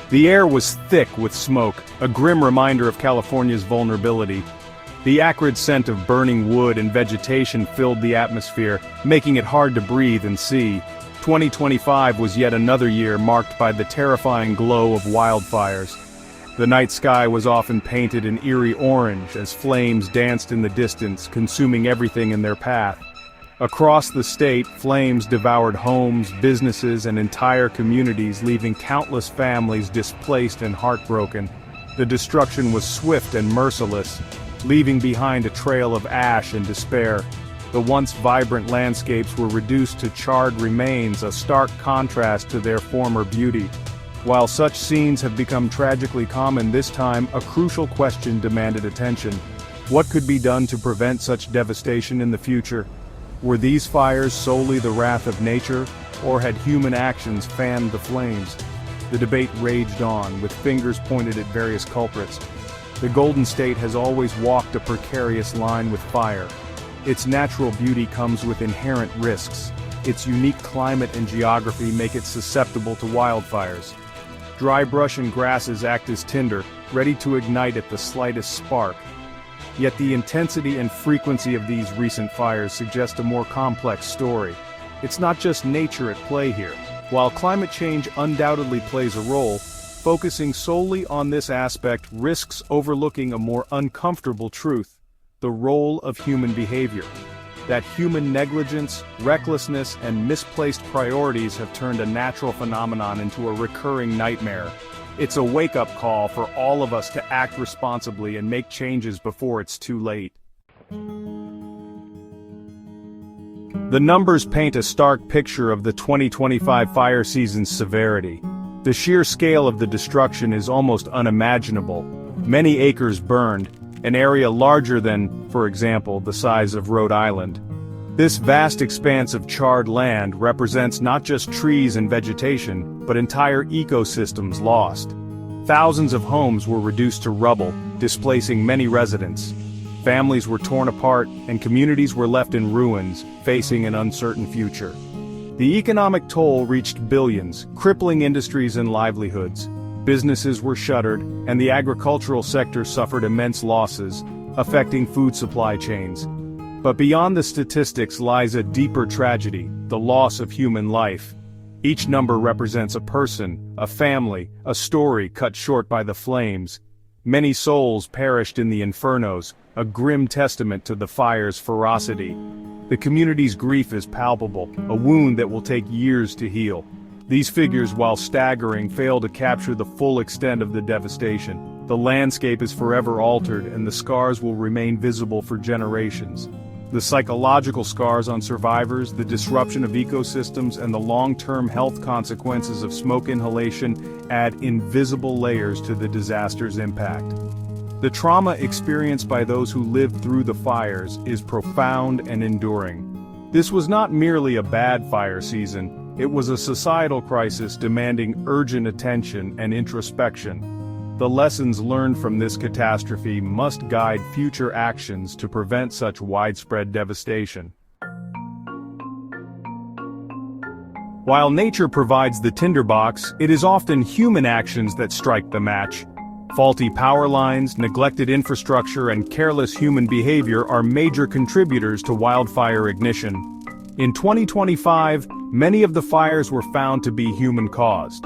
The air was thick with smoke, a grim reminder of California's vulnerability. The acrid scent of burning wood and vegetation filled the atmosphere, making it hard to breathe and see. 2025 was yet another year marked by the terrifying glow of wildfires. The night sky was often painted an eerie orange as flames danced in the distance, consuming everything in their path. Across the state, flames devoured homes, businesses, and entire communities, leaving countless families displaced and heartbroken. The destruction was swift and merciless, leaving behind a trail of ash and despair. The once vibrant landscapes were reduced to charred remains, a stark contrast to their former beauty. While such scenes have become tragically common this time, a crucial question demanded attention. What could be done to prevent such devastation in the future? Were these fires solely the wrath of nature, or had human actions fanned the flames? The debate raged on, with fingers pointed at various culprits. The Golden State has always walked a precarious line with fire. Its natural beauty comes with inherent risks. Its unique climate and geography make it susceptible to wildfires. Dry brush and grasses act as tinder, ready to ignite at the slightest spark. Yet the intensity and frequency of these recent fires suggest a more complex story. It's not just nature at play here. While climate change undoubtedly plays a role, focusing solely on this aspect risks overlooking a more uncomfortable truth: the role of human behavior. That human negligence, recklessness, and misplaced priorities have turned a natural phenomenon into a recurring nightmare. It's a wake-up call for all of us to act responsibly and make changes before it's too late. The numbers paint a stark picture of the 2025 fire season's severity. The sheer scale of the destruction is almost unimaginable. Many acres burned, an area larger than, for example, the size of Rhode Island. This vast expanse of charred land represents not just trees and vegetation, but entire ecosystems lost. Thousands of homes were reduced to rubble, displacing many residents. Families were torn apart, and communities were left in ruins, facing an uncertain future. The economic toll reached billions, crippling industries and livelihoods. Businesses were shuttered, and the agricultural sector suffered immense losses, affecting food supply chains. But beyond the statistics lies a deeper tragedy: the loss of human life. Each number represents a person, a family, a story cut short by the flames. Many souls perished in the infernos, a grim testament to the fire's ferocity. The community's grief is palpable, a wound that will take years to heal. These figures, while staggering, fail to capture the full extent of the devastation. The landscape is forever altered, and the scars will remain visible for generations. The psychological scars on survivors, the disruption of ecosystems, and the long-term health consequences of smoke inhalation add invisible layers to the disaster's impact. The trauma experienced by those who lived through the fires is profound and enduring. This was not merely a bad fire season, it was a societal crisis demanding urgent attention and introspection. The lessons learned from this catastrophe must guide future actions to prevent such widespread devastation. While nature provides the tinderbox, it is often human actions that strike the match. Faulty power lines, neglected infrastructure, and careless human behavior are major contributors to wildfire ignition. In 2025, many of the fires were found to be human-caused.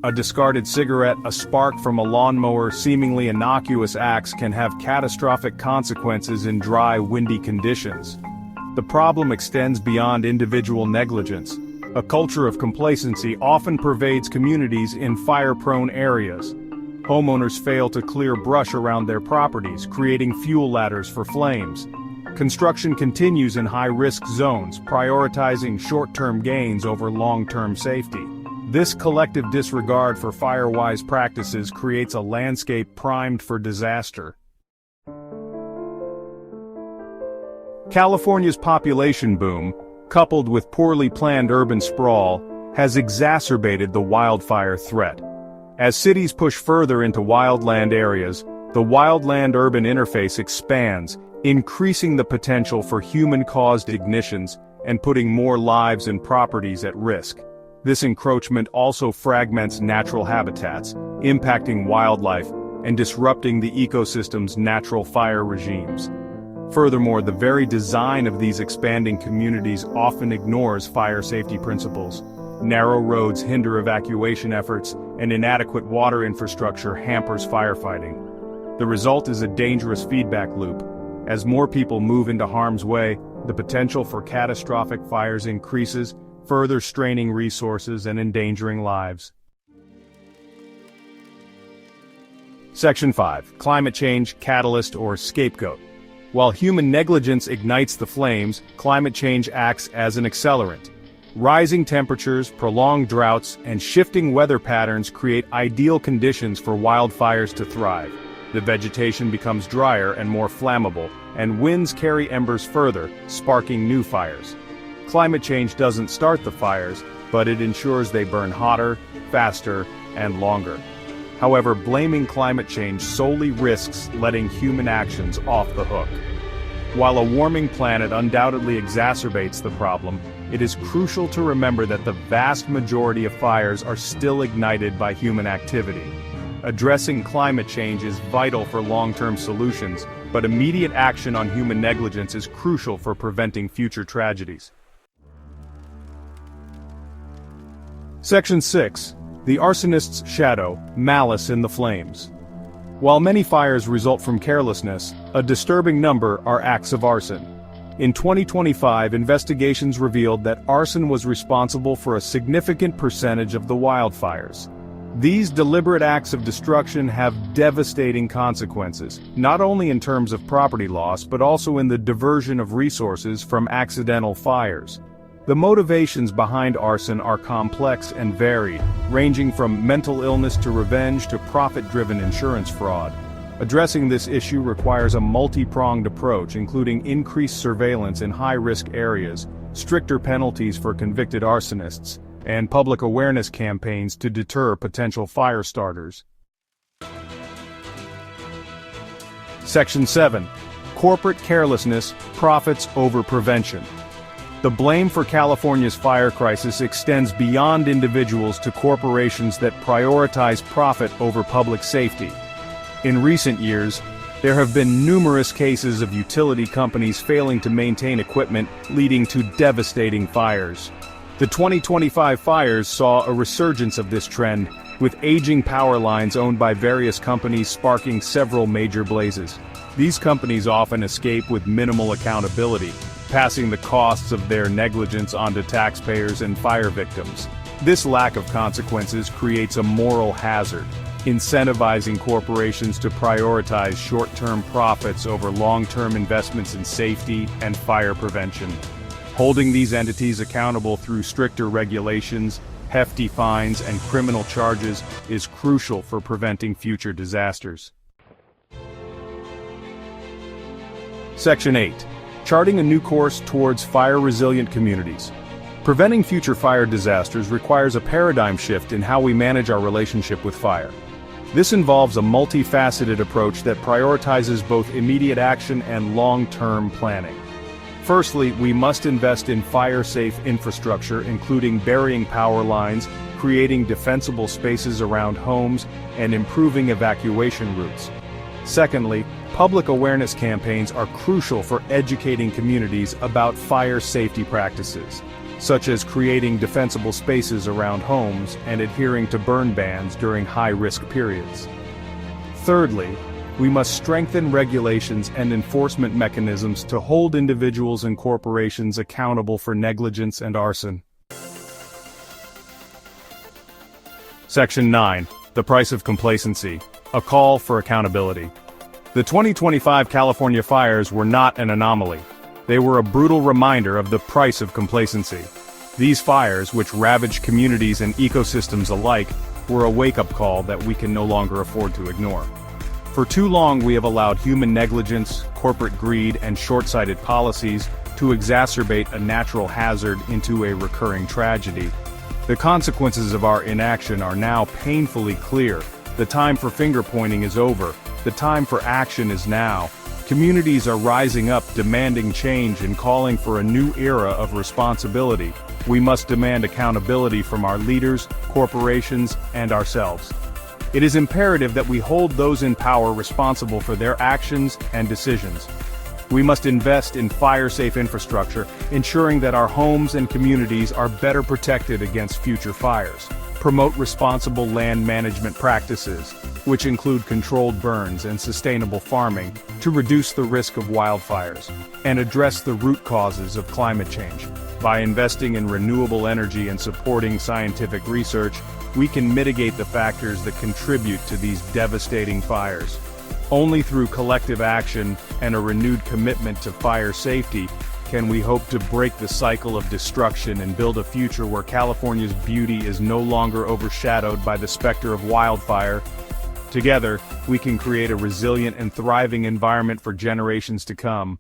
A discarded cigarette, a spark from a lawnmower, seemingly innocuous acts can have catastrophic consequences in dry, windy conditions. The problem extends beyond individual negligence. A culture of complacency often pervades communities in fire-prone areas. Homeowners fail to clear brush around their properties, creating fuel ladders for flames. Construction continues in high-risk zones, prioritizing short-term gains over long-term safety. This collective disregard for fire-wise practices creates a landscape primed for disaster. California's population boom, coupled with poorly planned urban sprawl, has exacerbated the wildfire threat. As cities push further into wildland areas, the wildland-urban interface expands, increasing the potential for human-caused ignitions and putting more lives and properties at risk. This encroachment also fragments natural habitats, impacting wildlife and disrupting the ecosystem's natural fire regimes. Furthermore, the very design of these expanding communities often ignores fire safety principles. Narrow roads hinder evacuation efforts, and inadequate water infrastructure hampers firefighting. The result is a dangerous feedback loop. As more people move into harm's way, the potential for catastrophic fires increases, further straining resources and endangering lives. Section 5. Climate change, catalyst or scapegoat. While human negligence ignites the flames, climate change acts as an accelerant. Rising temperatures, prolonged droughts, and shifting weather patterns create ideal conditions for wildfires to thrive. The vegetation becomes drier and more flammable, and winds carry embers further, sparking new fires. Climate change doesn't start the fires, but it ensures they burn hotter, faster, and longer. However, blaming climate change solely risks letting human actions off the hook. While a warming planet undoubtedly exacerbates the problem, it is crucial to remember that the vast majority of fires are still ignited by human activity. Addressing climate change is vital for long-term solutions, but immediate action on human negligence is crucial for preventing future tragedies. Section 6. The arsonist's shadow, malice in the flames. While many fires result from carelessness, a disturbing number are acts of arson. In 2025, investigations revealed that arson was responsible for a significant percentage of the wildfires. These deliberate acts of destruction have devastating consequences, not only in terms of property loss but also in the diversion of resources from accidental fires. The motivations behind arson are complex and varied, ranging from mental illness to revenge to profit-driven insurance fraud. Addressing this issue requires a multi-pronged approach, including increased surveillance in high-risk areas, stricter penalties for convicted arsonists, and public awareness campaigns to deter potential fire starters. Section 7. Corporate carelessness, profits over prevention. The blame for California's fire crisis extends beyond individuals to corporations that prioritize profit over public safety. In recent years, there have been numerous cases of utility companies failing to maintain equipment, leading to devastating fires. The 2025 fires saw a resurgence of this trend, with aging power lines owned by various companies sparking several major blazes. These companies often escape with minimal accountability, passing the costs of their negligence onto taxpayers and fire victims. This lack of consequences creates a moral hazard, incentivizing corporations to prioritize short-term profits over long-term investments in safety and fire prevention. Holding these entities accountable through stricter regulations, hefty fines, and criminal charges is crucial for preventing future disasters. Section 8. Charting a new course towards fire-resilient communities. Preventing future fire disasters requires a paradigm shift in how we manage our relationship with fire. This involves a multifaceted approach that prioritizes both immediate action and long-term planning. Firstly, we must invest in fire-safe infrastructure, including burying power lines, creating defensible spaces around homes, and improving evacuation routes. Secondly, public awareness campaigns are crucial for educating communities about fire safety practices, such as creating defensible spaces around homes and adhering to burn bans during high-risk periods. Thirdly, we must strengthen regulations and enforcement mechanisms to hold individuals and corporations accountable for negligence and arson. Section 9. The price of complacency. A call for accountability. The 2025 California fires were not an anomaly. They were a brutal reminder of the price of complacency. These fires, which ravaged communities and ecosystems alike, were a wake-up call that we can no longer afford to ignore. For too long we have allowed human negligence, corporate greed, and short-sighted policies to exacerbate a natural hazard into a recurring tragedy. The consequences of our inaction are now painfully clear. The time for finger-pointing is over. The time for action is now. Communities are rising up, demanding change and calling for a new era of responsibility. we must demand accountability from our leaders, corporations, and ourselves. It is imperative that we hold those in power responsible for their actions and decisions. We must invest in fire-safe infrastructure, ensuring that our homes and communities are better protected against future fires. Promote responsible land management practices, which include controlled burns and sustainable farming, to reduce the risk of wildfires, and address the root causes of climate change. By investing in renewable energy and supporting scientific research, we can mitigate the factors that contribute to these devastating fires. Only through collective action and a renewed commitment to fire safety can we hope to break the cycle of destruction and build a future where California's beauty is no longer overshadowed by the specter of wildfire. Together, we can create a resilient and thriving environment for generations to come.